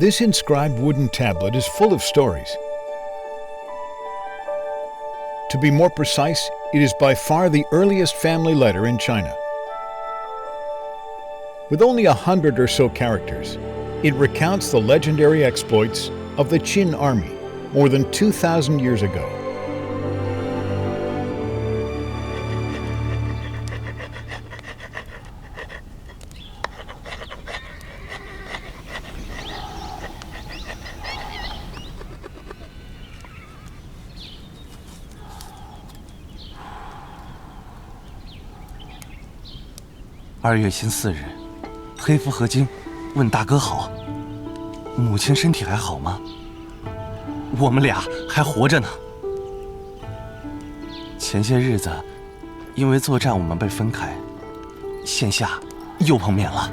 This inscribed wooden tablet is full of stories. To be more precise, it is by far the earliest family letter in China. With only 100 or so characters, it recounts the legendary exploits of the Qin army more than 2,000 years ago.2月辛4日，黑夫和金问大哥好，母亲身体还好吗？我们俩还活着呢。前些日子，因为作战我们被分开，线下又碰面了。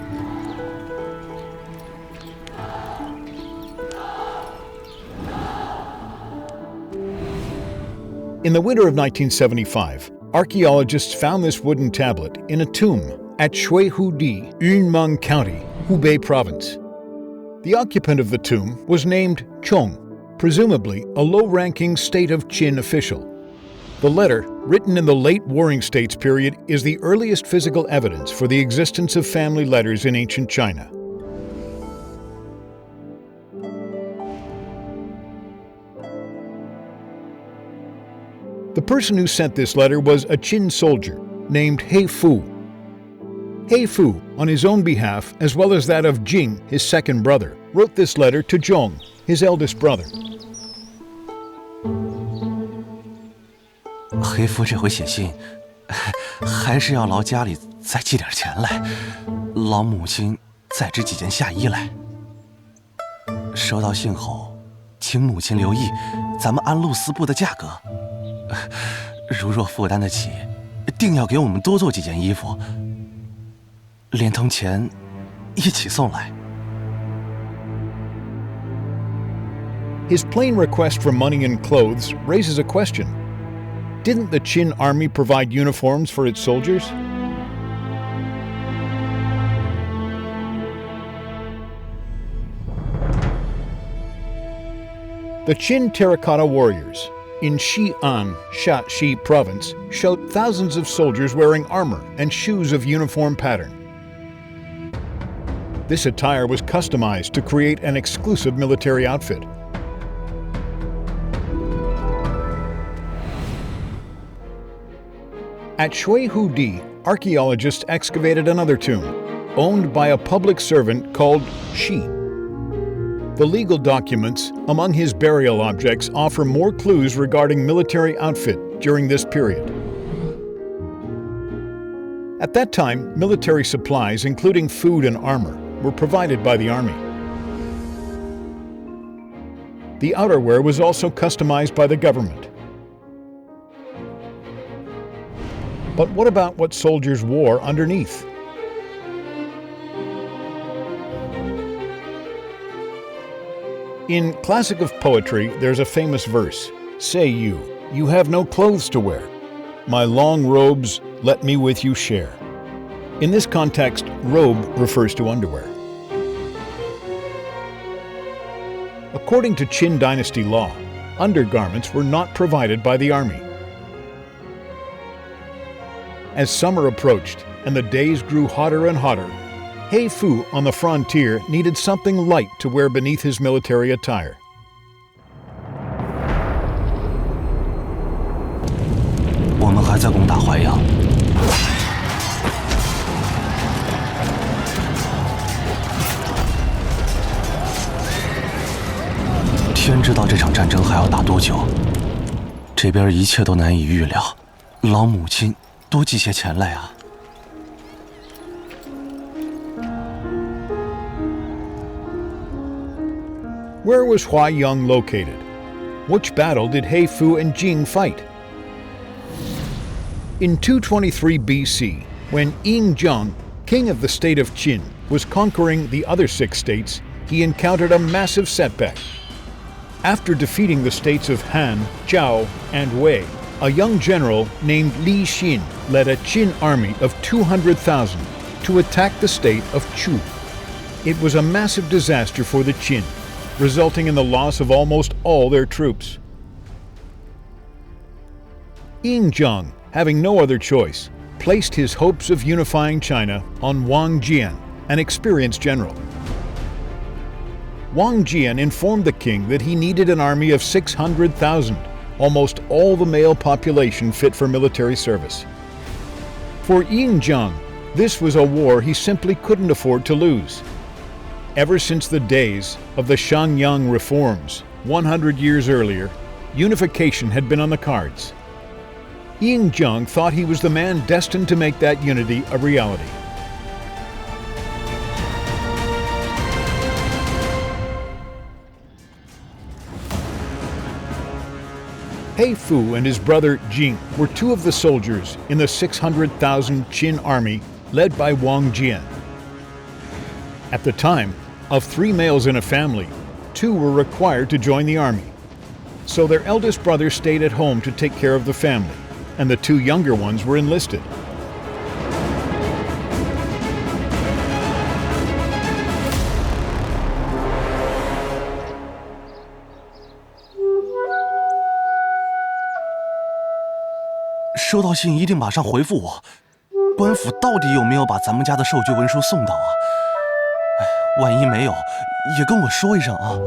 In the winter of 1975, archaeologists found this wooden tablet in a tomb at Shuihudi, Yunmeng County, Hubei Province. The occupant of the tomb was named Chong, presumably a low-ranking state of Qin official. The letter, written in the late Warring States period, is the earliest physical evidence for the existence of family letters in ancient China. The person who sent this letter was a Qin soldier named He Fu. He Fu, on his own behalf, as well as that of Jing, his second brother, wrote this letter to Zhong, his eldest brother. 黑夫这回写信，还是要劳家里再寄点钱来，劳母亲再织几件夏衣来。收到信后，请母亲留意咱们安陆丝布的价格，如若负担得起，定要给我们多做几件衣服。 连同钱一起送来。 His plain request for money and clothes raises a question. Didn't the Qin army provide uniforms for its soldiers? The Qin terracotta warriors in Xi'an, Shaxi province showed thousands of soldiers wearing armor and shoes of uniform pattern. This attire was customized to create an exclusive military outfit. At Shuihudi, archaeologists excavated another tomb, owned by a public servant called Shi. The legal documents among his burial objects offer more clues regarding military outfit during this period. At that time, military supplies, including food and armor, were provided by the army. The outerwear was also customized by the government. But what about what soldiers wore underneath? In Classic of Poetry, there's a famous verse, "Say you, you have no clothes to wear. My long robes, let me with you share." In this context, robe refers to underwear. According to Qin Dynasty law, undergarments were not provided by the army. As summer approached and the days grew hotter and hotter, He Fu on the frontier needed something light to wear beneath his military attire. 我们还在攻打淮阳。天知道这场战争还要打多久，这边一切都难以预料。老母亲，多寄些钱来啊！ Where was Huaiyang located? Which battle did He Fu and Jing fight? In 223 BC, when Ying Zhang, king of the state of Qin, was conquering the other 6 states, he encountered a massive setback. After defeating the states of Han, Zhao, and Wei, a young general named Li Xin led a Qin army of 200,000 to attack the state of Chu. It was a massive disaster for the Qin, resulting in the loss of almost all their troops. Ying Zheng, having no other choice, placed his hopes of unifying China on Wang Jian, an experienced general. Wang Jian informed the king that he needed an army of 600,000, almost all the male population fit for military service. For Ying Zheng, this was a war he simply couldn't afford to lose. Ever since the days of the Shangyang reforms, 100 years earlier, unification had been on the cards. Ying Zheng thought he was the man destined to make that unity a reality. He Fu and his brother Jing were two of the soldiers in the 600,000 Qin army led by Wang Jian. At the time, of 3 males in a family, 2 were required to join the army. So their eldest brother stayed at home to take care of the family, and the 2 younger ones were enlisted.收到信一定马上回复我。官府到底有没有把咱们家的授爵文书送到啊？万一没有，也跟我说一声啊。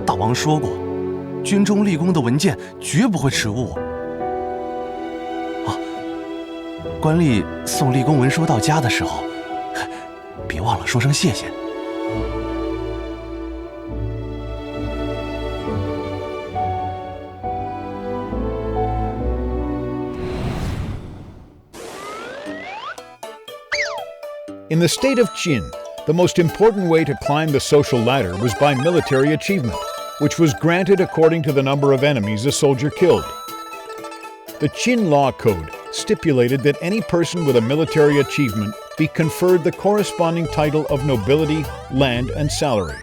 大王说过，军中立功的文件绝不会迟误。啊，官吏送立功文书到家的时候，别忘了说声谢谢。In the state of Qin, the most important way to climb the social ladder was by military achievement, which was granted according to the number of enemies a soldier killed. The Qin law code stipulated that any person with a military achievement be conferred the corresponding title of nobility, land, and salary.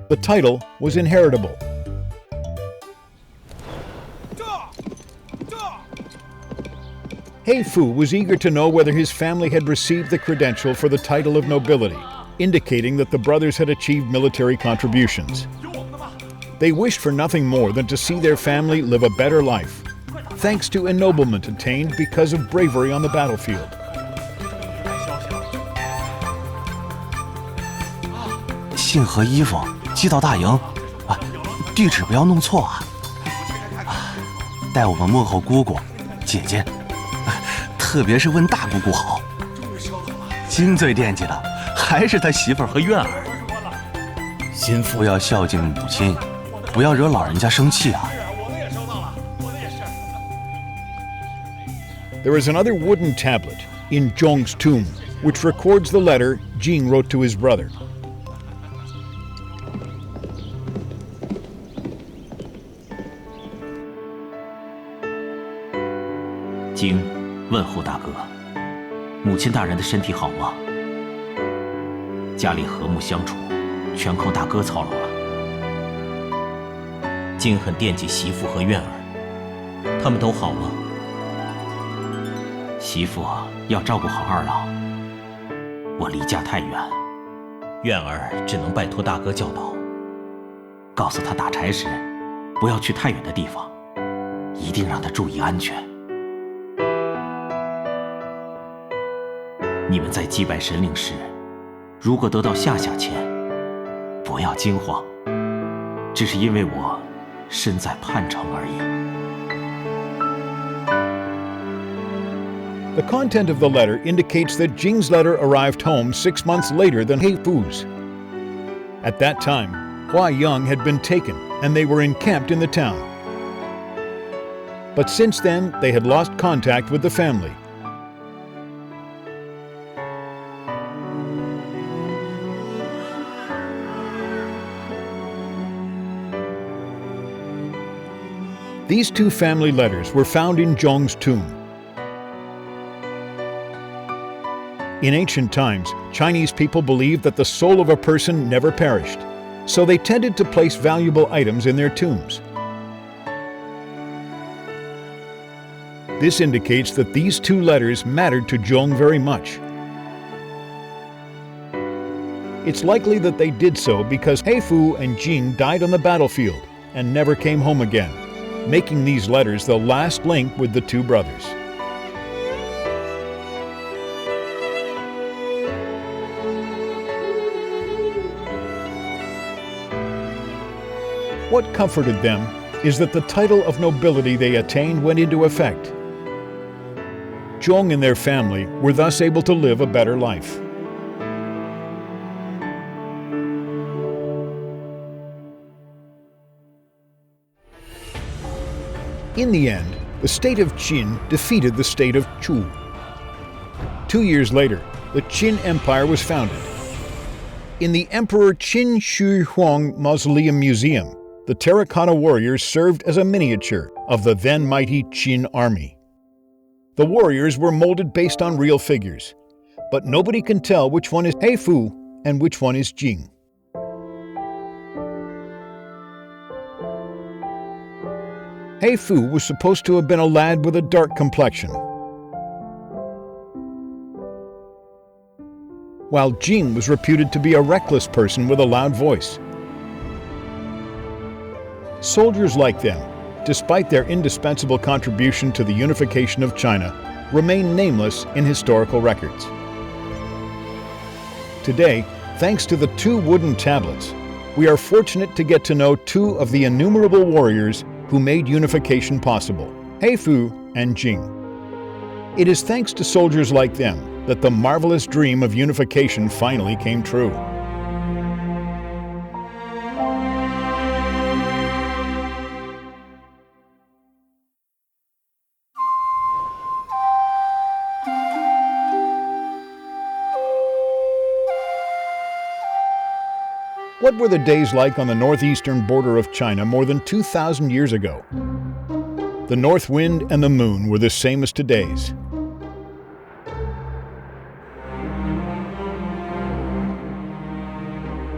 The title was inheritable. He Fu was eager to know whether his family had received the credential for the title of nobility, indicating that the brothers had achieved military contributions. They wished for nothing more than to see their family live a better life, thanks to ennoblement attained because of bravery on the battlefield. 信和衣服寄到大营，啊，地址不要弄错啊！带我们幕后姑姑、姐姐。 特别是问大姑姑好，金最惦记的还是他媳妇儿和苑儿。心腹要孝敬母亲，不要惹老人家生气啊。There is another wooden tablet in Zhong's tomb, which records the letter Jing wrote to his brother. 经问候大哥，母亲大人的身体好吗？家里和睦相处，全靠大哥操劳了。经很惦记媳妇和苑儿，他们都好吗？媳妇要照顾好二老，我离家太远，苑儿只能拜托大哥教导，告诉他打柴时不要去太远的地方，一定让他注意安全。 你们在祭拜神灵时，如果得到下签，不要惊慌，只是因为我身在叛城而已。 The content of the letter indicates that Jing's letter arrived home 6 months later than He Fu's. At that time, Huaiyang had been taken and they were encamped in the town. But since then, they had lost contact with the family. These 2 family letters were found in Zhong's tomb. In ancient times, Chinese people believed that the soul of a person never perished, so they tended to place valuable items in their tombs. This indicates that these 2 letters mattered to Zhong very much. It's likely that they did so because Heifu and Jin died on the battlefield and never came home again, making these letters the last link with the two brothers. What comforted them is that the title of nobility they attained went into effect. Zhong and their family were thus able to live a better life. In the end, the state of Qin defeated the state of Chu. 2 years later, the Qin Empire was founded. In the Emperor Qin Shi Huang Mausoleum Museum, the terracotta warriors served as a miniature of the then mighty Qin army. The warriors were molded based on real figures, but nobody can tell which one is Heifu and which one is Jing. Heifu was supposed to have been a lad with a dark complexion, while Jing was reputed to be a reckless person with a loud voice. Soldiers like them, despite their indispensable contribution to the unification of China, remain nameless in historical records. Today, thanks to the 2 wooden tablets, we are fortunate to get to know 2 of the innumerable warriors who made unification possible, Heifu and Jing. It is thanks to soldiers like them that the marvelous dream of unification finally came true. What were the days like on the northeastern border of China more than 2,000 years ago? The north wind and the moon were the same as today's.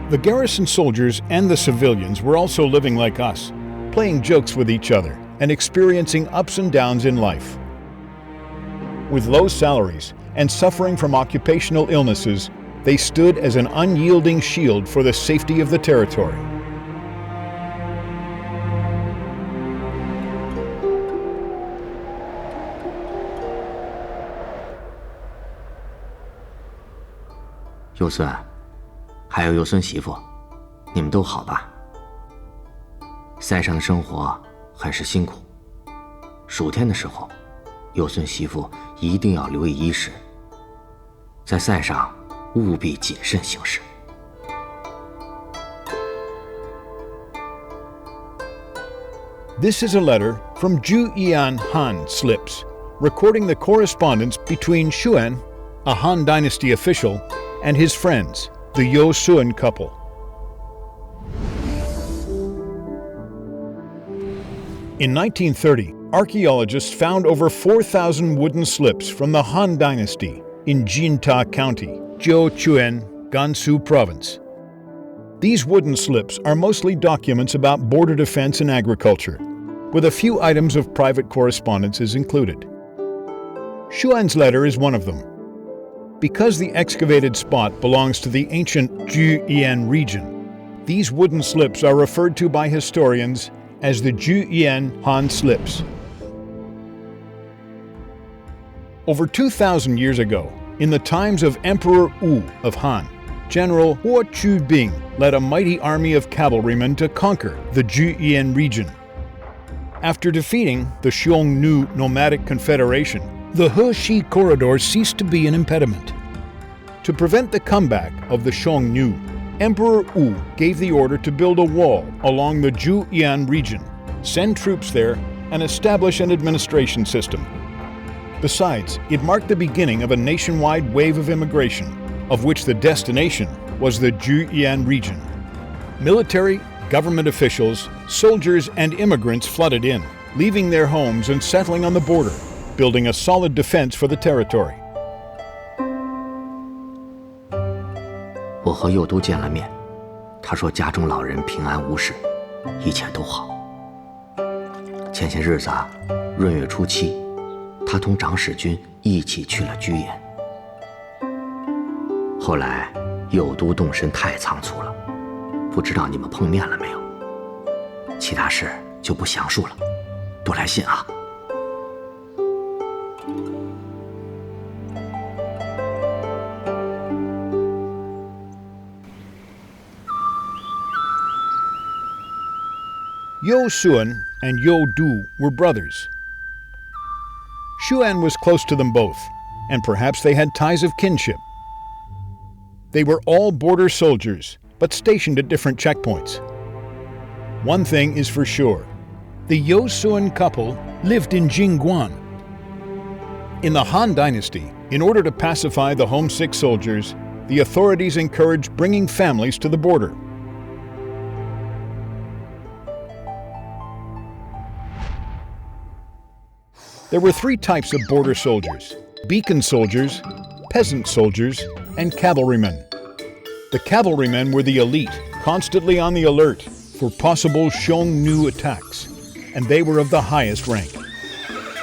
The garrison soldiers and the civilians were also living like us, playing jokes with each other and experiencing ups and downs in life. With low salaries and suffering from occupational illnesses, they stood as an unyielding shield for the safety of the territory.幼孙，还有幼孙媳妇，你们都好吧？塞上的生活很是辛苦，暑天的时候，幼孙媳妇一定要留意衣食，在塞上务必谨慎行事。This is a letter from Zhuyian Han slips, recording the correspondence between Xuan, a Han Dynasty official, and his friends, the Yo-Sun couple. In 1930, archaeologists found over 4,000 wooden slips from the Han Dynasty in Jinta County, Jiuquan, Gansu Province. These wooden slips are mostly documents about border defense and agriculture, with a few items of private correspondences included. Xuan's letter is one of them. Because the excavated spot belongs to the ancient Juyian region, these wooden slips are referred to by historians as the Juyian Han slips. Over 2,000 years ago, in the times of Emperor Wu of Han, General Huo Qubing led a mighty army of cavalrymen to conquer the Juyian region. After defeating the Xiongnu nomadic confederation, the He-Shi corridor ceased to be an impediment. To prevent the comeback of the Xiongnu, Emperor Wu gave the order to build a wall along the Juyian region, send troops there, and establish an administration system. Besides, it marked the beginning of a nationwide wave of immigration, of which the destination was the Juyian region. Military, government officials, soldiers, and immigrants flooded in, leaving their homes and settling on the border, building a solid defense for the territory. 我和佑都见了面，他说家中老人平安无事，一切都好。前些日子闰月初7，他同长史军一起去了居延。后来有毒动身太仓促了，不知道你们碰面了没有？其他事就不详述了，多来信啊。Yo Suan and Yo Du were brothers. Xuan was close to them both, and perhaps they had ties of kinship. They were all border soldiers, but stationed at different checkpoints. One thing is for sure. The Yo Suan couple lived in Jingguan. In the Han Dynasty, in order to pacify the homesick soldiers, the authorities encouraged bringing families to the border. There were three types of border soldiers: beacon soldiers, peasant soldiers, and cavalrymen. The cavalrymen were the elite, constantly on the alert for possible Xiongnu attacks, and they were of the highest rank.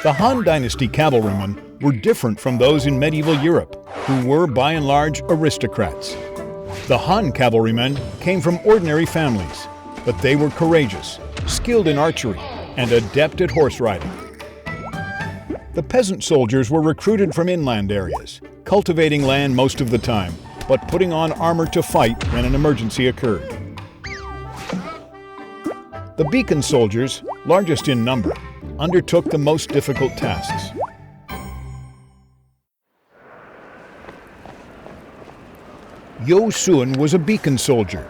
The Han Dynasty cavalrymen were different from those in medieval Europe, who were by and large aristocrats. The Han cavalrymen came from ordinary families, but they were courageous, skilled in archery, and adept at horse riding. The peasant soldiers were recruited from inland areas, cultivating land most of the time, but putting on armor to fight when an emergency occurred. The beacon soldiers, largest in number, undertook the most difficult tasks. Yo Suan was a beacon soldier.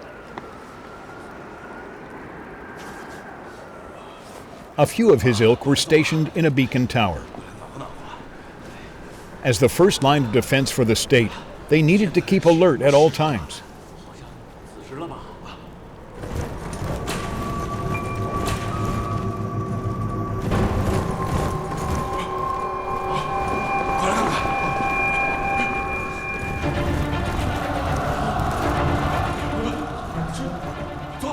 A few of his ilk were stationed in a beacon tower. As the first line of defense for the state, they needed to keep alert at all times.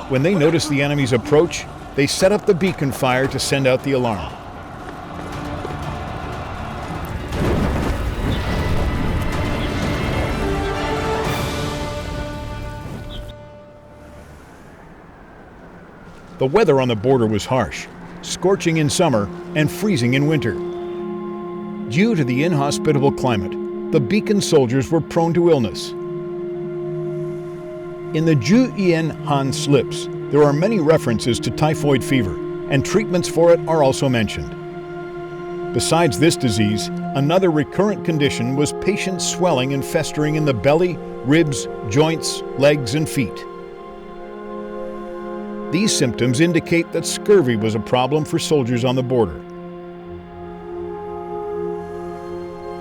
When they noticed the enemy's approach, they set up the beacon fire to send out the alarm. The weather on the border was harsh, scorching in summer and freezing in winter. Due to the inhospitable climate, the beacon soldiers were prone to illness. In the Juyan Han slips, there are many references to typhoid fever, and treatments for it are also mentioned. Besides this disease, another recurrent condition was patient swelling and festering in the belly, ribs, joints, legs, and feet. These symptoms indicate that scurvy was a problem for soldiers on the border.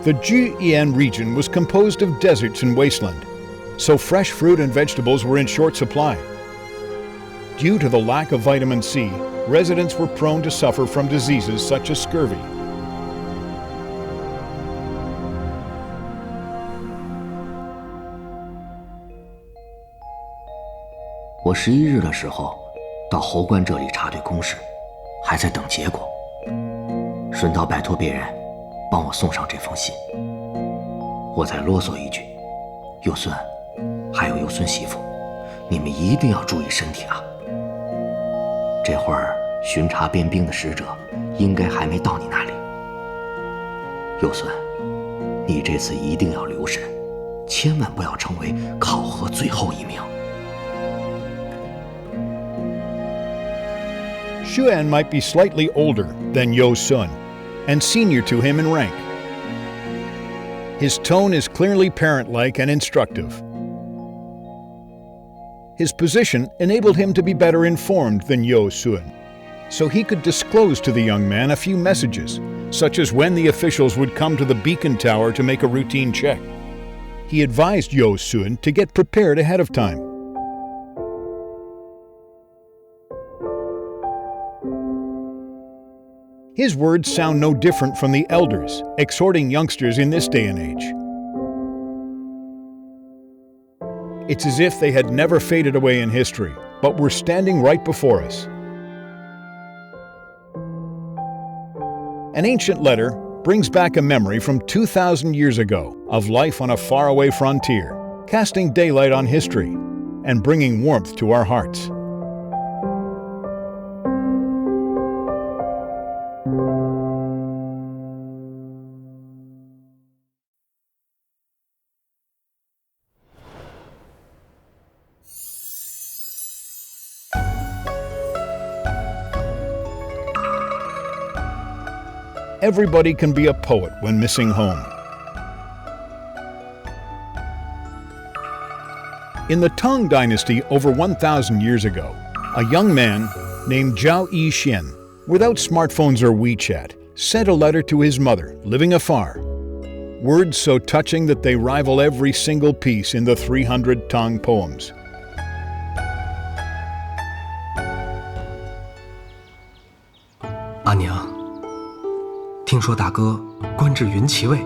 The Juyan region was composed of deserts and wasteland, so fresh fruit and vegetables were in short supply. Due to the lack of vitamin C, residents were prone to suffer from diseases such as scurvy.我11日的时候到侯官这里查对公事，还在等结果。顺道拜托别人帮我送上这封信。我再啰嗦一句，佑孙，还有佑孙媳妇，你们一定要注意身体啊。这会儿巡查边兵的使者应该还没到你那里。佑孙，你这次一定要留神，千万不要成为考核最后一名。Xuan might be slightly older than Yo Sun and senior to him in rank. His tone is clearly parent-like and instructive. His position enabled him to be better informed than Yo Sun, so he could disclose to the young man a few messages, such as when the officials would come to the beacon tower to make a routine check. He advised Yo Sun to get prepared ahead of time. His words sound no different from the elders, exhorting youngsters in this day and age. It's as if they had never faded away in history, but were standing right before us. An ancient letter brings back a memory from 2,000 years ago of life on a faraway frontier, casting daylight on history and bringing warmth to our hearts. Everybody can be a poet when missing home. In the Tang Dynasty over 1,000 years ago, a young man named Zhao Yixian, without smartphones or WeChat, sent a letter to his mother, living afar. Words so touching that they rival every single piece in the 300 Tang poems. "阿娘，听说大哥官至云骑尉，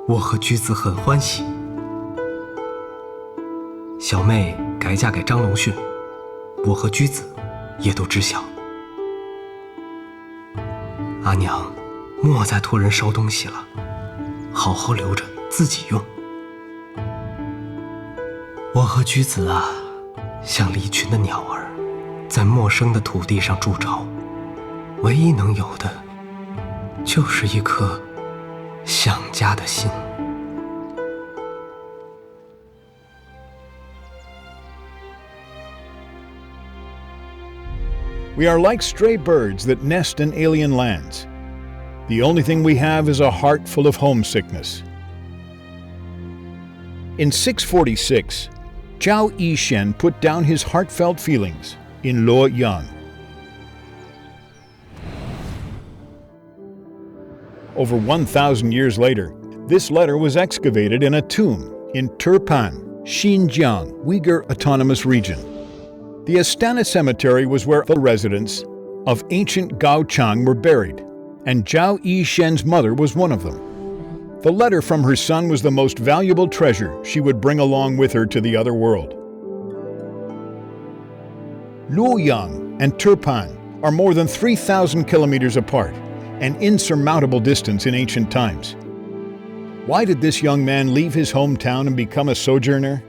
我和居子很欢喜。小妹改嫁给张龙逊，我和居子也都知晓。阿娘，莫再托人捎东西了，好好留着自己用。我和居子啊，像离群的鸟儿，在陌生的土地上筑巢，唯一能有的，就是一颗想家的心。" We are like stray birds that nest in alien lands. The only thing we have is a heart full of homesickness. In 646, Zhao Yixian put down his heartfelt feelings in Luoyang. Over 1,000 years later, this letter was excavated in a tomb in Turpan, Xinjiang, Uyghur Autonomous Region. The Astana Cemetery was where the residents of ancient Gaochang were buried, and Zhao Yixian's mother was one of them. The letter from her son was the most valuable treasure she would bring along with her to the other world. Luoyang and Turpan are more than 3,000 kilometers apart, an insurmountable distance in ancient times. Why did this young man leave his hometown and become a sojourner?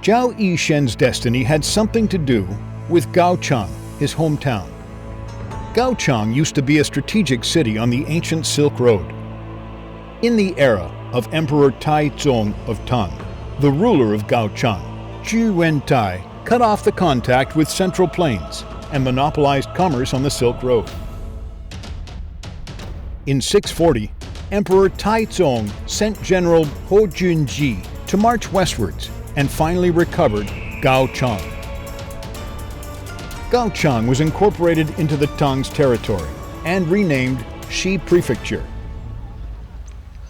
Zhao Yixian's destiny had something to do with Gaochang, his hometown. Gaochang used to be a strategic city on the ancient Silk Road. In the era of Emperor Taizong of Tang, the ruler of Gaochang, Zhu Wentai, cut off the contact with Central Plains and monopolized commerce on the Silk Road. In 640, Emperor Taizong sent General Ho Junji to march westwards and finally recovered Gaochang. Gaochang was incorporated into the Tang's territory and renamed Shi Prefecture.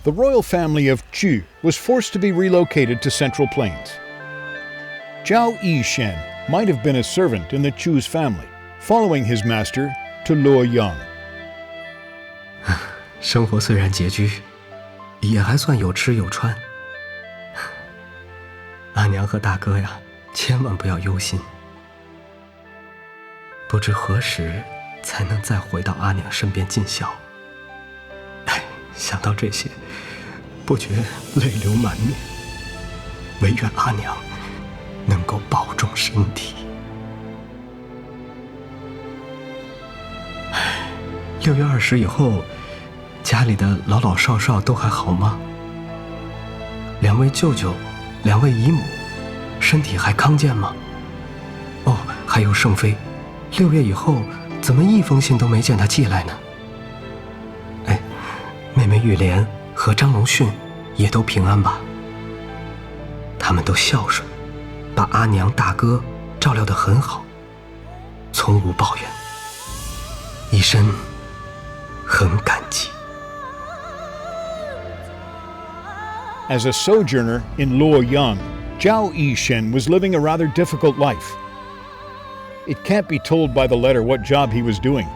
The royal family of Chu was forced to be relocated to Central Plains. Zhao Yixian might have been a servant in the Chu's family, following his master to Luoyang. 生活虽然拮据，也还算有吃有穿。阿娘和大哥呀，千万不要忧心。不知何时才能再回到阿娘身边尽孝。哎，想到这些，不觉泪流满面。唯愿阿娘能够保重身体。6月20以后，家里的老老少少都还好吗？2位舅舅，2位姨母，身体还康健吗？哦，还有盛飞，6月以后怎么一封信都没见他寄来呢？哎，妹妹玉莲和张龙逊也都平安吧？他们都孝顺，把阿娘大哥照料得很好，从无抱怨，一生很感激。As a sojourner in Luoyang, Zhao Yixian was living a rather difficult life. It can't be told by the letter what job he was doing.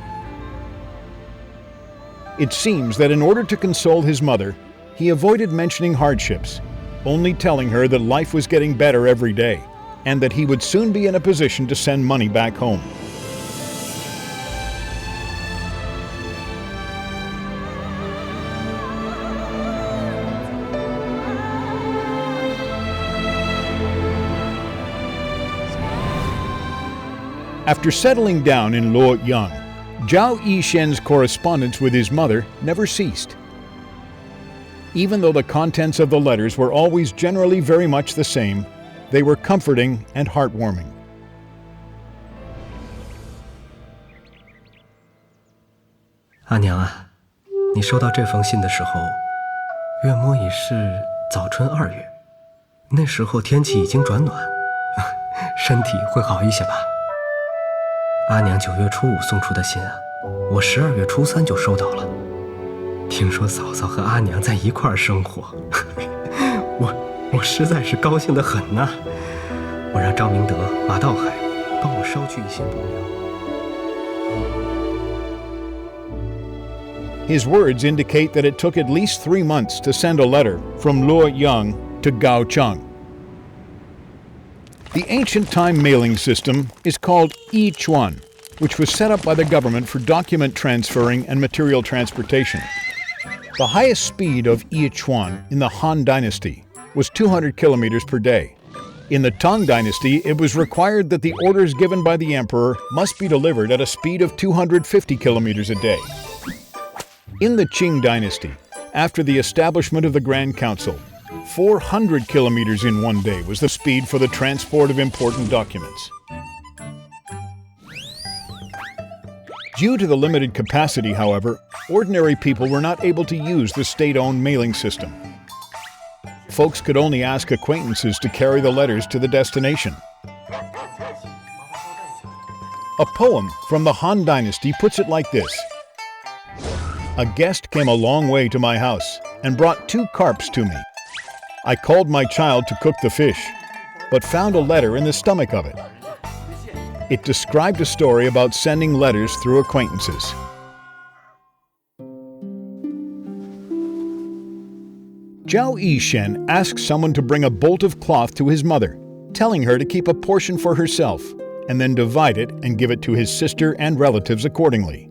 It seems that in order to console his mother, he avoided mentioning hardships, only telling her that life was getting better every day, and that he would soon be in a position to send money back home. After settling down in Luoyang, Zhao Yishen's correspondence with his mother never ceased. Even though the contents of the letters were always generally very much the same, they were comforting and heartwarming. 阿娘啊，你收到这封信的时候，月末已是早春2月，那时候天气已经转暖，身体会好一些吧？阿娘9月初5送出的信啊，我12月初3就收到了。听说嫂嫂和阿娘在一块儿生活，我实在是高兴得很呐。我让张明德、马道海帮我捎去一些布料。 His words indicate that it took at least 3 months to send a letter from Luoyang to Gaochang. The ancient time mailing system is called Yichuan, which was set up by the government for document transferring and material transportation. The highest speed of Yichuan in the Han Dynasty was 200 kilometers per day. In the Tang Dynasty, it was required that the orders given by the emperor must be delivered at a speed of 250 kilometers a day. In the Qing Dynasty, after the establishment of the Grand Council, 400 kilometers in one day was the speed for the transport of important documents. Due to the limited capacity, however, ordinary people were not able to use the state-owned mailing system. Folks could only ask acquaintances to carry the letters to the destination. A poem from the Han Dynasty puts it like this. A guest came a long way to my house and brought 2 carps to me. I called my child to cook the fish, but found a letter in the stomach of it. It described a story about sending letters through acquaintances. Zhao Yishen asked someone to bring a bolt of cloth to his mother, telling her to keep a portion for herself, and then divide it and give it to his sister and relatives accordingly.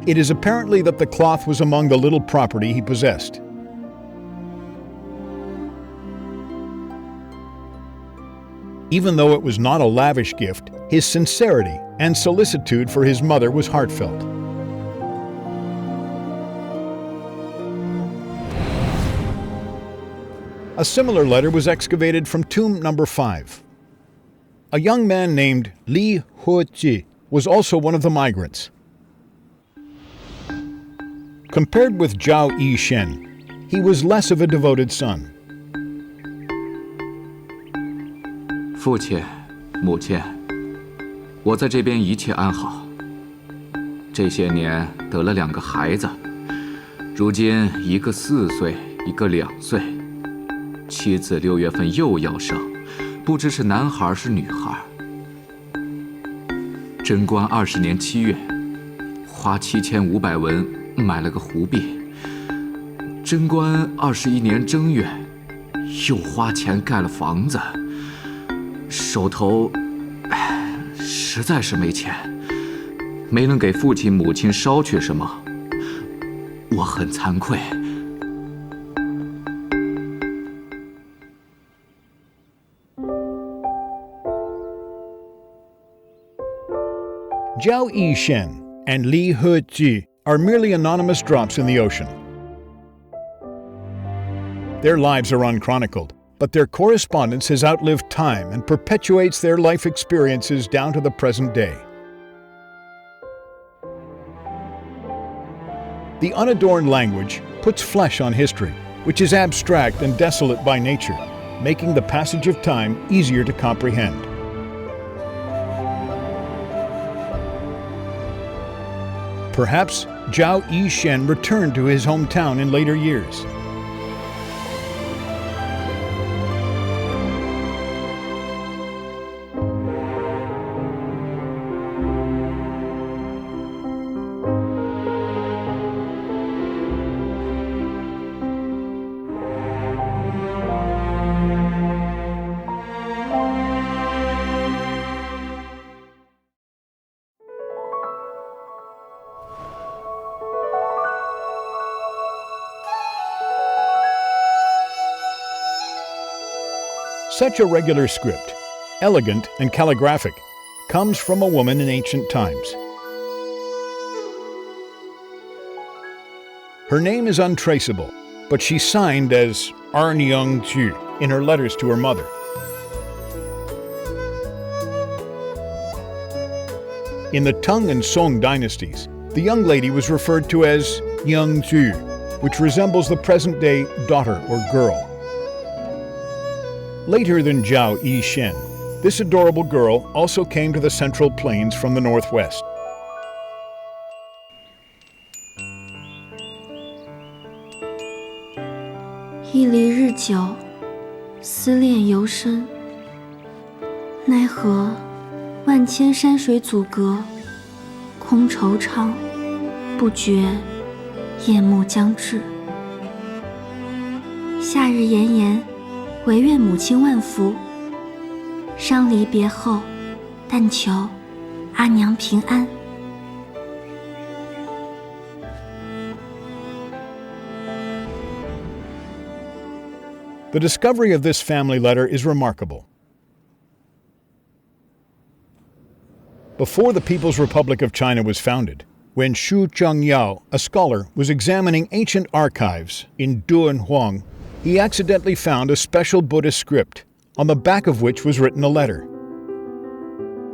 It is apparently that the cloth was among the little property he possessed. Even though it was not a lavish gift, his sincerity and solicitude for his mother was heartfelt. A similar letter was excavated from tomb number 5. A young man named Li Huoji was also one of the migrants. Compared with Zhao Yishen, he was less of a devoted son. 父亲、母亲，我在这边一切安好。这些年得了2个孩子，如今一个4岁，一个2岁。妻子6月份又要生，不知是男孩是女孩。贞观20年7月，花7500文买了个湖币。贞观21年正月，又花钱盖了房子。手头实在是没钱，没能给父亲母亲捎去什么，我很惭愧。Zhao Yishen and Li Huoji are merely anonymous drops in the ocean. Their lives are unchronicled, but their correspondence has outlived time and perpetuates their life experiences down to the present day. The unadorned language puts flesh on history, which is abstract and desolate by nature, making the passage of time easier to comprehend. Perhaps Zhao Yishen returned to his hometown in later years. Such a regular script, elegant and calligraphic, comes from a woman in ancient times. Her name is untraceable, but she signed as Arnyang-ju in her letters to her mother. In the Tang and Song dynasties, the young lady was referred to as Young-ju, which resembles the present-day daughter or girl. Later than Zhao Yi-shen, this adorable girl also came to the Central Plains from the northwest.一离日久，思恋尤深。奈何万千山水阻隔，空惆怅，不觉夜幕将至。夏日炎炎，唯愿母亲万福。伤离别后，但求阿娘平安。The discovery of this family letter is remarkable. Before the People's Republic of China was founded, when Xu Zhengyao, a scholar, was examining ancient archives in Dunhuang, he accidentally found a special Buddhist script, on the back of which was written a letter.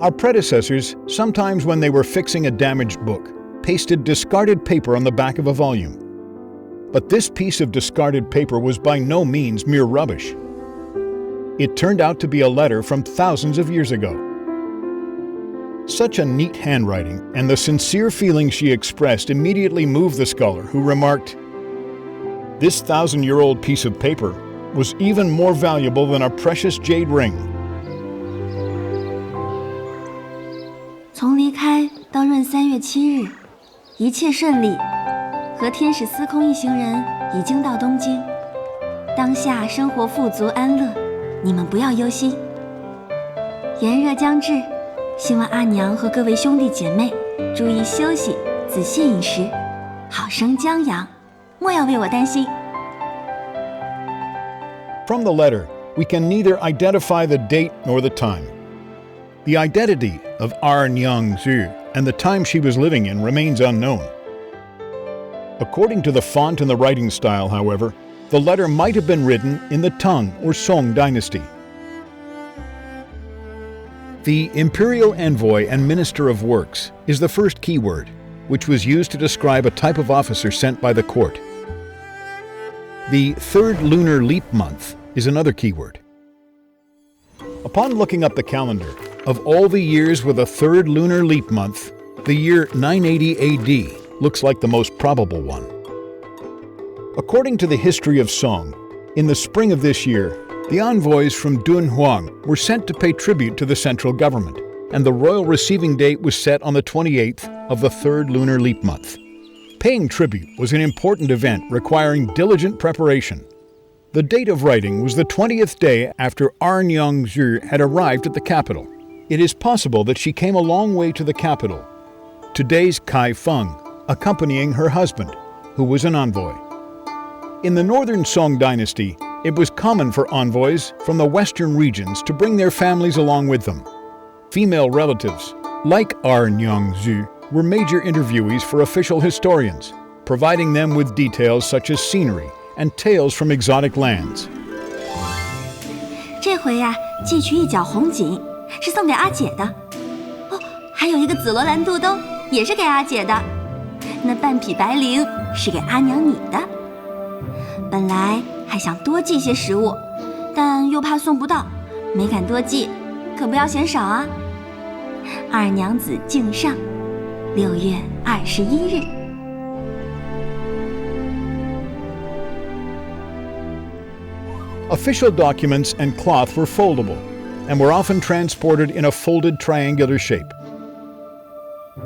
Our predecessors, sometimes when they were fixing a damaged book, pasted discarded paper on the back of a volume. But this piece of discarded paper was by no means mere rubbish. It turned out to be a letter from thousands of years ago. Such a neat handwriting and the sincere feeling she expressed immediately moved the scholar, who remarked, "This 1,000-year-old piece of paper was even more valuable than a precious jade ring." 从离开到闰3月7日，一切顺利。和天使司空一行人已经到东京，当下生活富足安乐，你们不要忧心。炎热将至，希望阿娘和各位兄弟姐妹注意休息，仔细饮食，好生将养，莫要为我担心。From the letter, we can neither identify the date nor the time. The identity of Arnyang-ju and the time she was living in remains unknown. According to the font and the writing style, however, the letter might have been written in the Tang or Song dynasty. The imperial envoy and minister of works is the first keyword, which was used to describe a type of officer sent by the court. The third lunar leap month is another keyword. Upon looking up the calendar, of all the years with a third lunar leap month, the year 980 AD looks like the most probable one. According to the history of Song, in the spring of this year, the envoys from Dunhuang were sent to pay tribute to the central government, and the royal receiving date was set on the 28th of the third lunar leap month. Paying tribute was an important event requiring diligent preparation. The date of writing was the 20th day after Arnyang-ju had arrived at the capital. It is possible that she came a long way to the capital, today's Kaifeng, accompanying her husband, who was an envoy. In the northern Song dynasty, it was common for envoys from the western regions to bring their families along with them. Female relatives, like Arnyang-ju, were major interviewees for official historians, providing them with details such as scenery and tales from exotic lands. 这回呀，寄去一角红锦，是送给阿姐的。哦，还有一个紫罗兰肚兜，也是给阿姐的。那半匹白绫是给阿娘你的。本来还想多寄些食物，但又怕送不到，没敢多寄，可不要嫌少啊。二娘子敬上，6月21日。Official documents and cloth were foldable and were often transported in a folded triangular shape.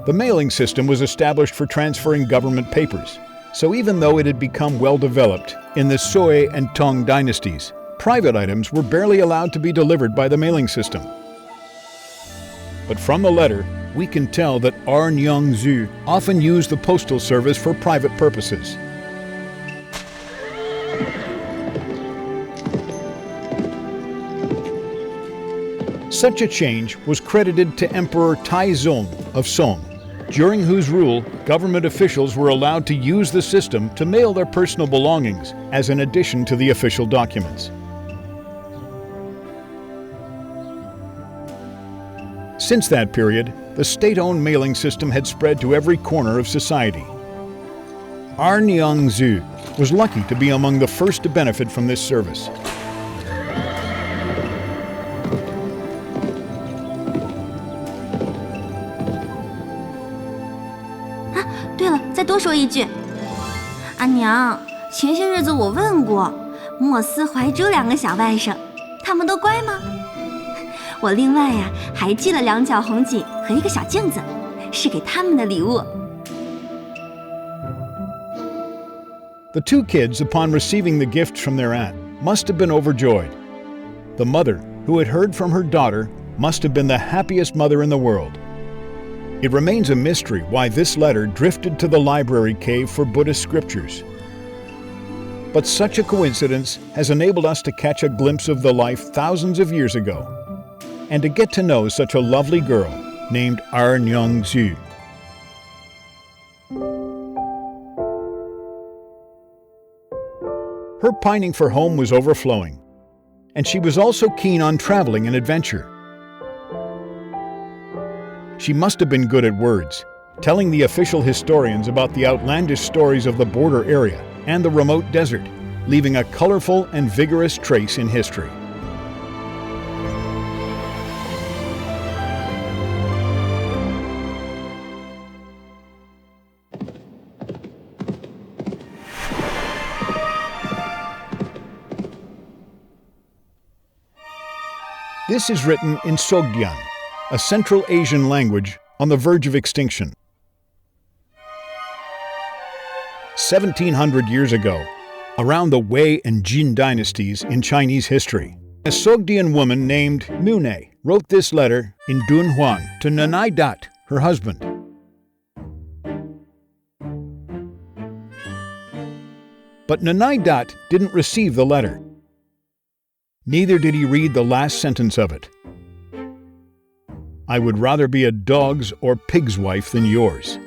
The mailing system was established for transferring government papers, so even though it had become well developed in the Sui and Tang dynasties, private items were barely allowed to be delivered by the mailing system. But from the letter, we can tell that Arnyang-ju often used the postal service for private purposes. Such a change was credited to Emperor Taizong of Song, during whose rule government officials were allowed to use the system to mail their personal belongings as an addition to the official documents. Since that period, the state-owned mailing system had spread to every corner of society. Nyangzu was lucky to be among the first to benefit from this service.再多说一句，阿娘，前些日子我问过莫斯、怀珠2个小外甥，他们都乖吗？我另外呀还寄了2角红锦和一个小镜子，是给他们的礼物。The 2 kids, upon receiving the gift from their aunt, must have been overjoyed. The mother, who had heard from her daughter, must have been the happiest mother in the world. It remains a mystery why this letter drifted to the library cave for Buddhist scriptures. But such a coincidence has enabled us to catch a glimpse of the life thousands of years ago, and to get to know such a lovely girl named Nyangzu. Her pining for home was overflowing, and she was also keen on traveling and adventure. She must have been good at words, telling the official historians about the outlandish stories of the border area and the remote desert, leaving a colorful and vigorous trace in history. This is written in Sogdian, a Central Asian language on the verge of extinction. 1700 years ago, around the Wei and Jin dynasties in Chinese history, a Sogdian woman named Mune wrote this letter in Dunhuang to Nanai-dhat, her husband. But Nanai-dhat didn't receive the letter. Neither did he read the last sentence of it. I would rather be a dog's or pig's wife than yours.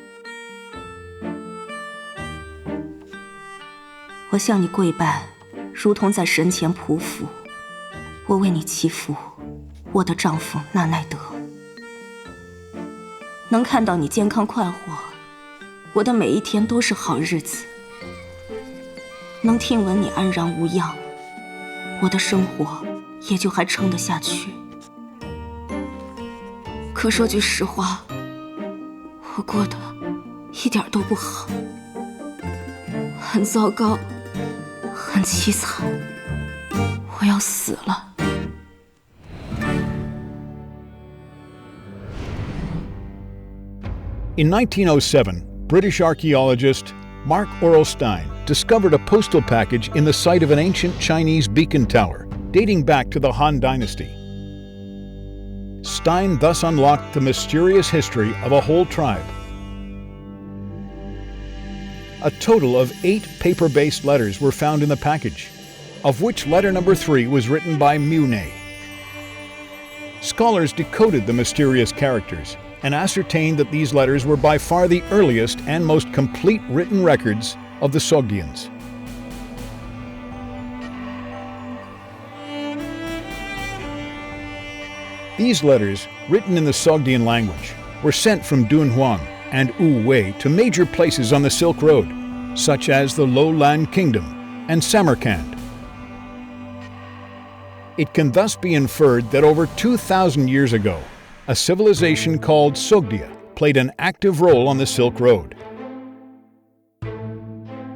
我向你跪拜，如同在神前匍匐。我为你祈福，我的丈夫纳奈德。能看到你健康快活，我的每一天都是好日子。能听闻你安然无恙，我的生活也就还撑得下去。可说句实话，我过得一点都不好，很糟糕，很凄惨，我要死了。In 1907, British archaeologist Mark Orlstein discovered a postal package in the site of an ancient Chinese beacon tower dating back to the Han Dynasty. Stein thus unlocked the mysterious history of a whole tribe. A total of 8 paper-based letters were found in the package, of which letter number 3 was written by Mune. Scholars decoded the mysterious characters and ascertained that these letters were by far the earliest and most complete written records of the Sogdians. These letters, written in the Sogdian language, were sent from Dunhuang and Wu-wei to major places on the Silk Road, such as the Lowland Kingdom and Samarkand. It can thus be inferred that over 2,000 years ago, a civilization called Sogdia played an active role on the Silk Road.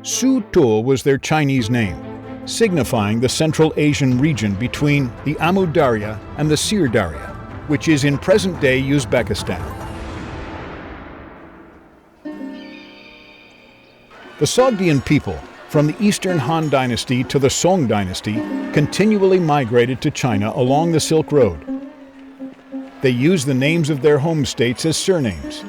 Su-to was their Chinese name, signifying the Central Asian region between the Amu Darya and the Sir Darya, which is in present-day Uzbekistan. The Sogdian people, from the Eastern Han Dynasty to the Song Dynasty, continually migrated to China along the Silk Road. They used the names of their home states as surnames.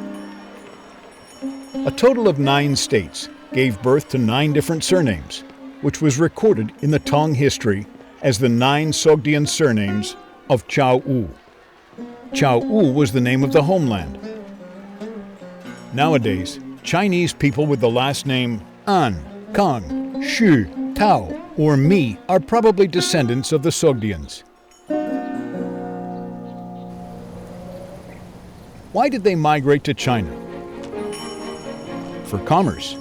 A total of 9 states gave birth to 9 different surnames, which was recorded in the Tang history as the 9 Sogdian surnames of Chao Wu. Chao'u was the name of the homeland. Nowadays, Chinese people with the last name An, Kang, Shu, Tao, or Mi are probably descendants of the Sogdians. Why did they migrate to China? For commerce.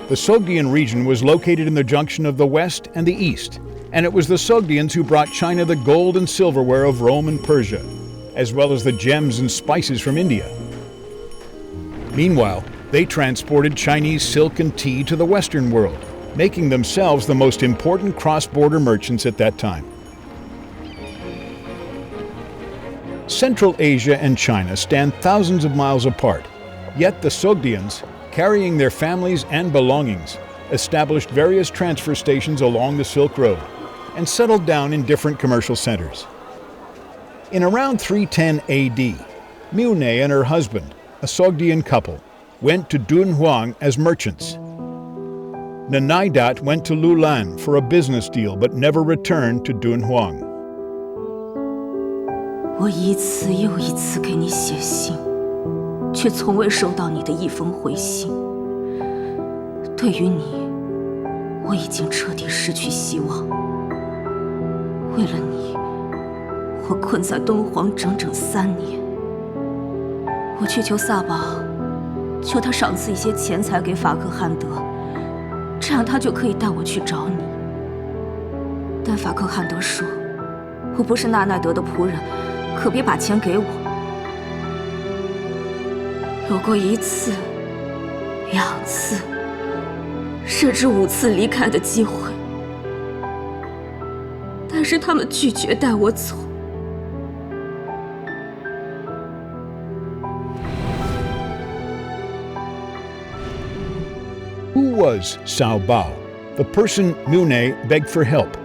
The Sogdian region was located in the junction of the West and the East, and it was the Sogdians who brought China the gold and silverware of Rome and Persia, as well as the gems and spices from India. Meanwhile, they transported Chinese silk and tea to the Western world, making themselves the most important cross-border merchants at that time. Central Asia and China stand thousands of miles apart, yet the Sogdians, carrying their families and belongings, established various transfer stations along the Silk Road and settled down in different commercial centers. In around 310 AD, Miune and her husband, a Sogdian couple, went to Dunhuang as merchants. Nanai-dhat went to Lulan for a business deal but never returned to Dunhuang. 我一次又一次给你写信，却从未收到你的一封回信。对于你，我已经彻底失去希望。为了你，我困在敦煌整整3年。我去求萨宝，求他赏赐一些钱财给法克汗德，这样他就可以带我去找你。但法克汗德说：“我不是纳奈德的仆人。” 可别把钱给我。有过1次、2次，甚至5次离开的机会，但是他们拒绝带我走。Who was Sao Bao, the person Miune begged for help?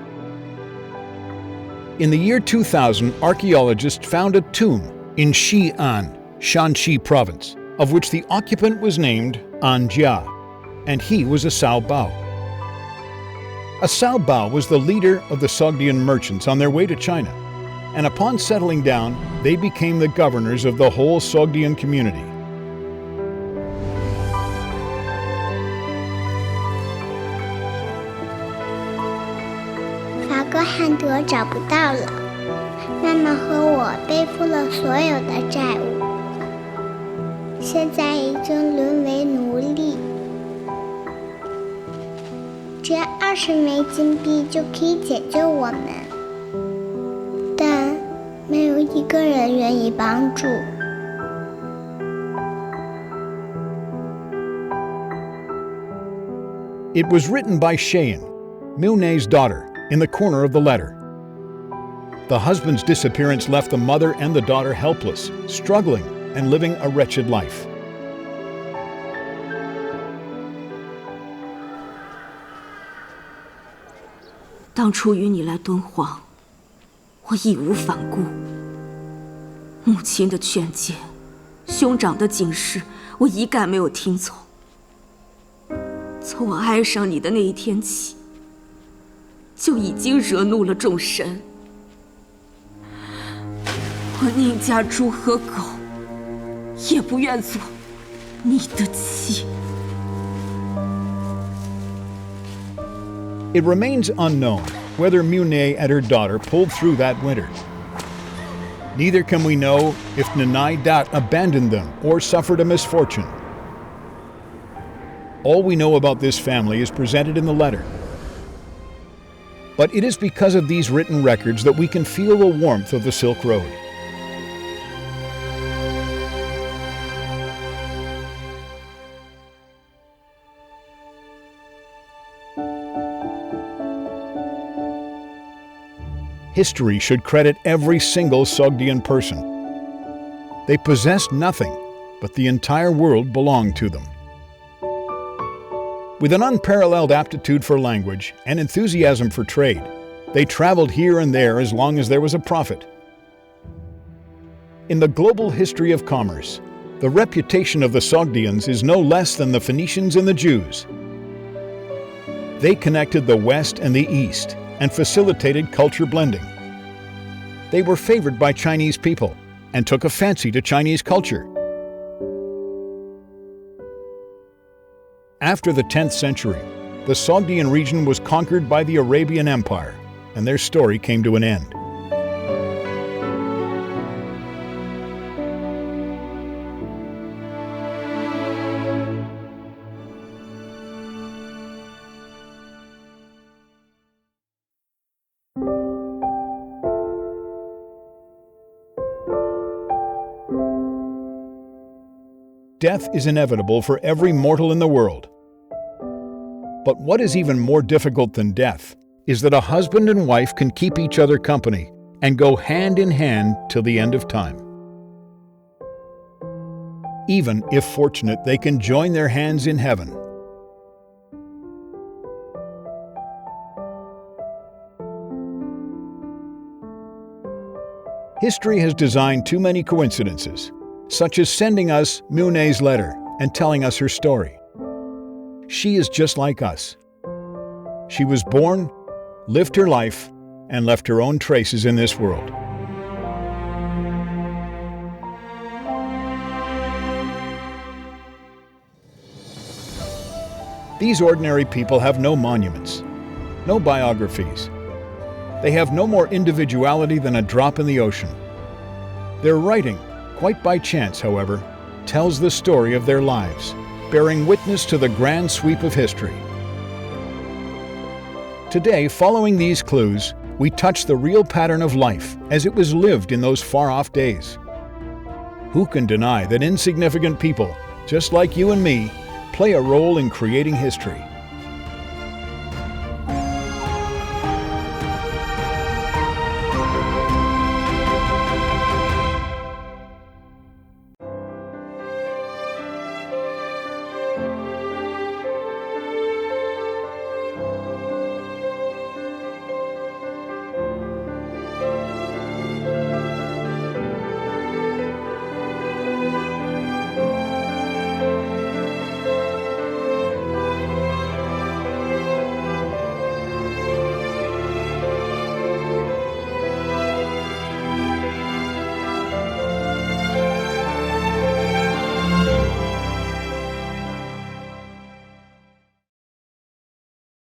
In the year 2000, archaeologists found a tomb in Xi'an, Shanxi province, of which the occupant was named An Jia, and he was a Sao Bao. A Sao Bao was the leader of the Sogdian merchants on their way to China, and upon settling down, they became the governors of the whole Sogdian community. 法克汗德找不到了，妈妈和我背负了所有的债务，现在已经沦为奴隶。只要20枚金币就可以解救我们，但没有一个人愿意帮助。It was written by Cheyenne, Miune's daughter, in the corner of the letter. The husband's disappearance left the mother and the daughter helpless, struggling, and living a wretched life. 当初与你来敦煌，我义无反顾。母亲的劝诫，兄长的警示，我一概没有听从。从我爱上你的那一天起，就已经惹怒了众神。我宁嫁猪和狗，也不愿做你的妻。 It remains unknown whether Miune and her daughter pulled through that winter. Neither can we know if Nanai-dhat abandoned them or suffered a misfortune. All we know about this family is presented in the letter. But it is because of these written records that we can feel the warmth of the Silk Road. History should credit every single Sogdian person. They possessed nothing, but the entire world belonged to them. With an unparalleled aptitude for language and enthusiasm for trade, they traveled here and there as long as there was a profit. In the global history of commerce, the reputation of the Sogdians is no less than the Phoenicians and the Jews. They connected the West and the East and facilitated culture blending. They were favored by Chinese people and took a fancy to Chinese culture. After the 10th century, the Sogdian region was conquered by the Arabian Empire, and their story came to an end. Death is inevitable for every mortal in the world. But what is even more difficult than death is that a husband and wife can keep each other company and go hand in hand till the end of time. Even if fortunate, they can join their hands in heaven. History has designed too many coincidences, such as sending us Mune's letter and telling us her story. She is just like us. She was born, lived her life, and left her own traces in this world. These ordinary people have no monuments, no biographies. They have no more individuality than a drop in the ocean. Their writing, quite by chance, however, tells the story of their lives, bearing witness to the grand sweep of history. Today, following these clues, we touch the real pattern of life as it was lived in those far-off days. Who can deny that insignificant people, just like you and me, play a role in creating history?